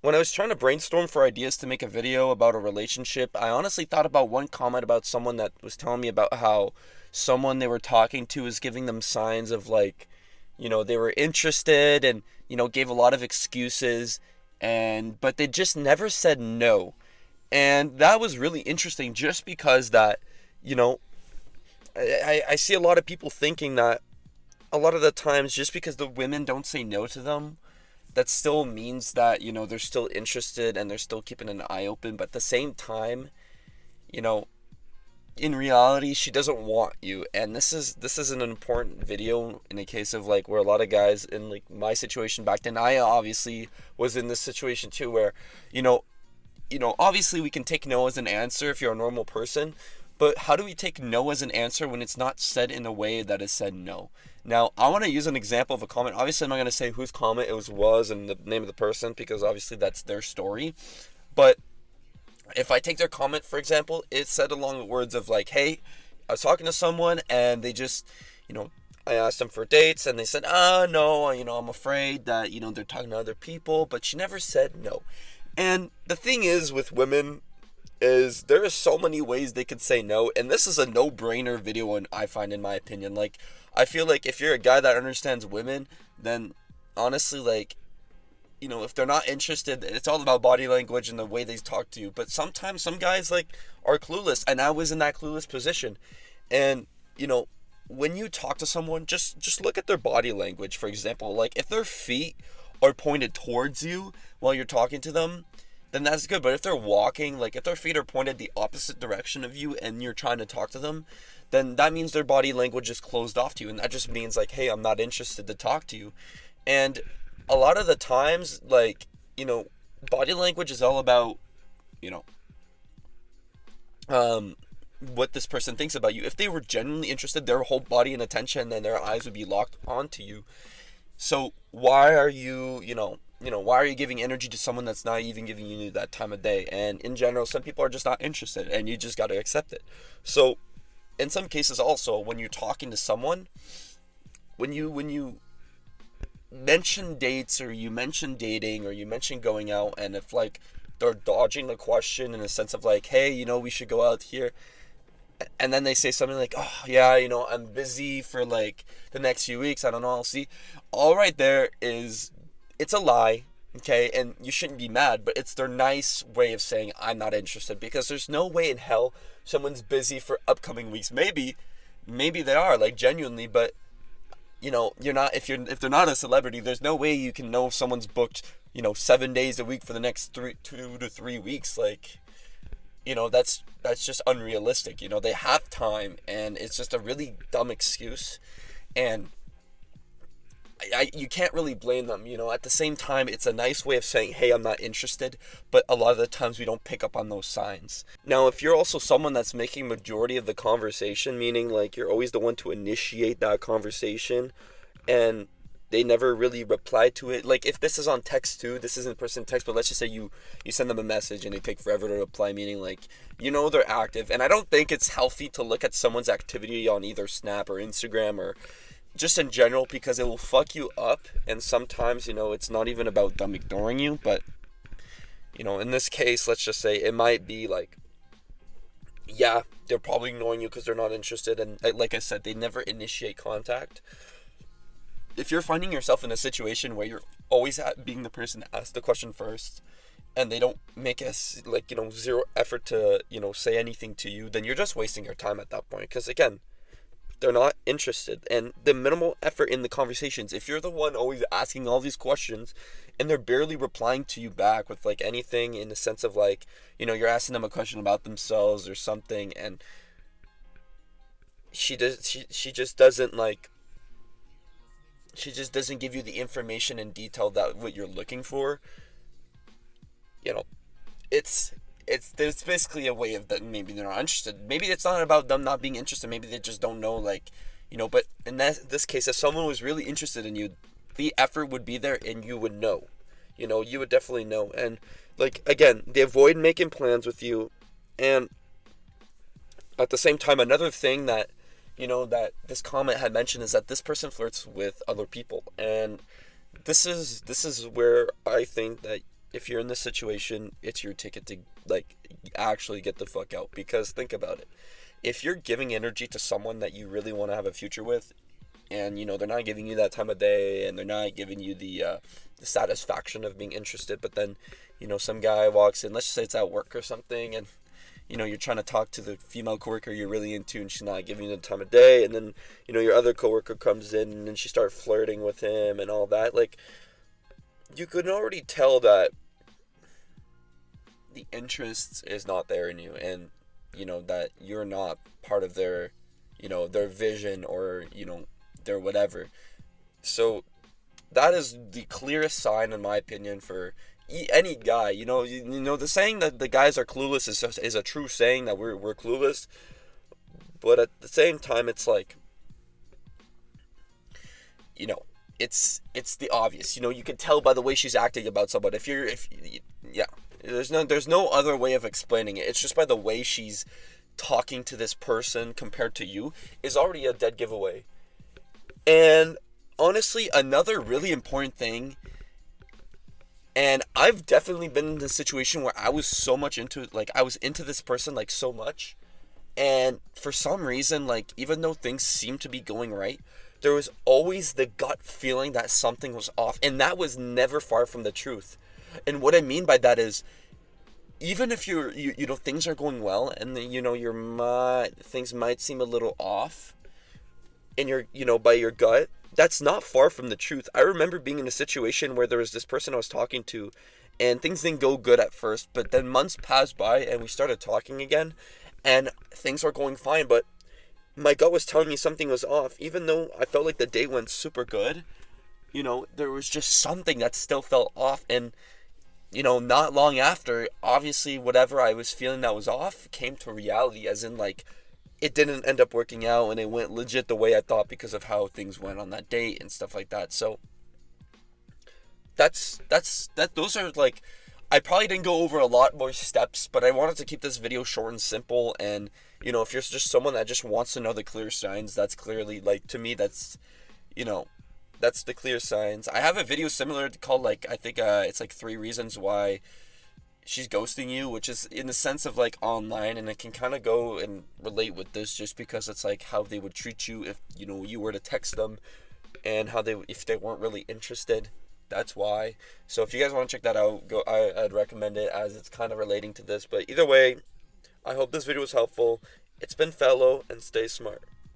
When I was trying to brainstorm for ideas to make a video about a relationship, I honestly thought about one comment about someone that was telling me about how someone they were talking to was giving them signs of like, they were interested and, gave a lot of excuses and but they just never said no. And that was really interesting just because that, you know, I see a lot of people thinking that a lot of the times just because the women don't say no to them, that still means that they're still interested and they're still keeping an eye open, but at the same time, you know in reality she doesn't want you. And this is an important video in a case of like where a lot of guys in like my situation back then, I obviously was in this situation too, where you know obviously we can take no as an answer if you're a normal person, but how do we take no as an answer when it's not said in a way that is said no? Now, I want to use an example of a comment. Obviously, I'm not going to say whose comment it was and the name of the person because obviously that's their story. But if I take their comment, for example, it said along the words of like, hey, I was talking to someone and they just, you know, I asked them for dates and they said, no, I'm afraid that, they're talking to other people, but she never said no. And the thing is with women is there are so many ways they could say no, and this is a no-brainer video, and I find, in my opinion, like, I feel like if you're a guy that understands women, then honestly, like, if they're not interested, it's all about body language and the way they talk to you. But sometimes some guys like are clueless, and I was in that clueless position. And when you talk to someone, just look at their body language. For example, like if their feet are pointed towards you while you're talking to them, then that's good. But if they're walking, like if their feet are pointed the opposite direction of you and you're trying to talk to them, then that means their body language is closed off to you, and that just means like, hey, I'm not interested to talk to you. And a lot of the times, like, body language is all about, you know, um, what this person thinks about you. If they were genuinely interested, their whole body and attention and their eyes would be locked onto you. So why are why are you giving energy to someone that's not even giving you that time of day? And in general, some people are just not interested, and you just got to accept it. So in some cases, also, when you're talking to someone, when you mention dates or you mention dating or you mention going out, and if like they're dodging the question in a sense of like, hey, we should go out here, and then they say something like, oh yeah, I'm busy for like the next few weeks, I don't know, I'll see. All right, there is, it's a lie. Okay, and you shouldn't be mad, but it's their nice way of saying I'm not interested, because there's no way in hell someone's busy for upcoming weeks. Maybe they are, like, genuinely, but you're not, if they're not a celebrity, there's no way you can know if someone's booked 7 days a week for the next 2 to 3 weeks. Like, that's just unrealistic. They have time, and it's just a really dumb excuse. And you can't really blame them. At the same time, it's a nice way of saying, hey, I'm not interested, but a lot of the times we don't pick up on those signs. Now, if you're also someone that's making majority of the conversation, meaning like you're always the one to initiate that conversation, and they never really reply to it. Like if this is on text too, this isn't person text, but let's just say you send them a message and they take forever to reply, meaning like they're active. And I don't think it's healthy to look at someone's activity on either Snap or Instagram or just in general, because it will fuck you up. And sometimes it's not even about them ignoring you, but in this case, let's just say it might be like, yeah, they're probably ignoring you because they're not interested, and like I said, they never initiate contact. If you're finding yourself in a situation where you're always being the person to ask the question first, and they don't make us like zero effort to say anything to you, then you're just wasting your time at that point, because again, they're not interested. And the minimal effort in the conversations, if you're the one always asking all these questions and they're barely replying to you back with like anything, in the sense of like you're asking them a question about themselves or something, and she just doesn't like, she just doesn't give you the information in detail that what you're looking for. you know it's it's there's basically a way of that maybe they're not interested. Maybe it's not about them not being interested. Maybe they just don't know, like, but in this case, if someone was really interested in you, the effort would be there and you would know. You would definitely know. And like, again, they avoid making plans with you. And at the same time, another thing that that this comment had mentioned is that this person flirts with other people. And this is where I think that if you're in this situation, it's your ticket to like actually get the fuck out. Because think about it. If you're giving energy to someone that you really want to have a future with, and you know they're not giving you that time of day, and they're not giving you the satisfaction of being interested, but then you know some guy walks in, let's just say it's at work or something, and you know you're trying to talk to the female coworker you're really into, and she's not giving you the time of day, and then you know your other coworker comes in and then she starts flirting with him and all that. Like, you can already tell that the interest is not there in you, and you know that you're not part of their, you know, their vision, or you know their whatever. So that is the clearest sign, in my opinion, for any guy. You know the saying that the guys are clueless is a true saying, that we're clueless. But at the same time, it's like, you know, it's the obvious. You know, you can tell by the way she's acting about someone. Yeah, there's no other way of explaining it. It's just by the way she's talking to this person compared to you is already a dead giveaway. And honestly, another really important thing, and I've definitely been in the situation where I was so much into it, like I was into this person like so much, and for some reason, like even though things seemed to be going right, there was always the gut feeling that something was off, and that was never far from the truth. And what I mean by that is, even if you know things are going well, and then, you know things might seem a little off, and you know by your gut, that's not far from the truth. I remember being in a situation where there was this person I was talking to, and things didn't go good at first, but then months passed by and we started talking again, and things were going fine, but my gut was telling me something was off. Even though I felt like the date went super good, you know, there was just something that still felt off. And you know, not long after, obviously whatever I was feeling that was off came to reality, as in like it didn't end up working out, and it went legit the way I thought because of how things went on that date and stuff like that. So those are like, I probably didn't go over a lot more steps, but I wanted to keep this video short and simple. And you know, if you're just someone that just wants to know the clear signs, that's clearly, like, to me, that's, you know, that's the clear signs. I have a video similar called, like, I think it's like 3 reasons why she's ghosting you, which is in the sense of like online, and it can kind of go and relate with this, just because it's like how they would treat you if, you know, you were to text them, and how if they weren't really interested. That's why. So if you guys want to check that out, I'd recommend it, as it's kind of relating to this. But either way, I hope this video was helpful. It's been Fellow, and stay smart.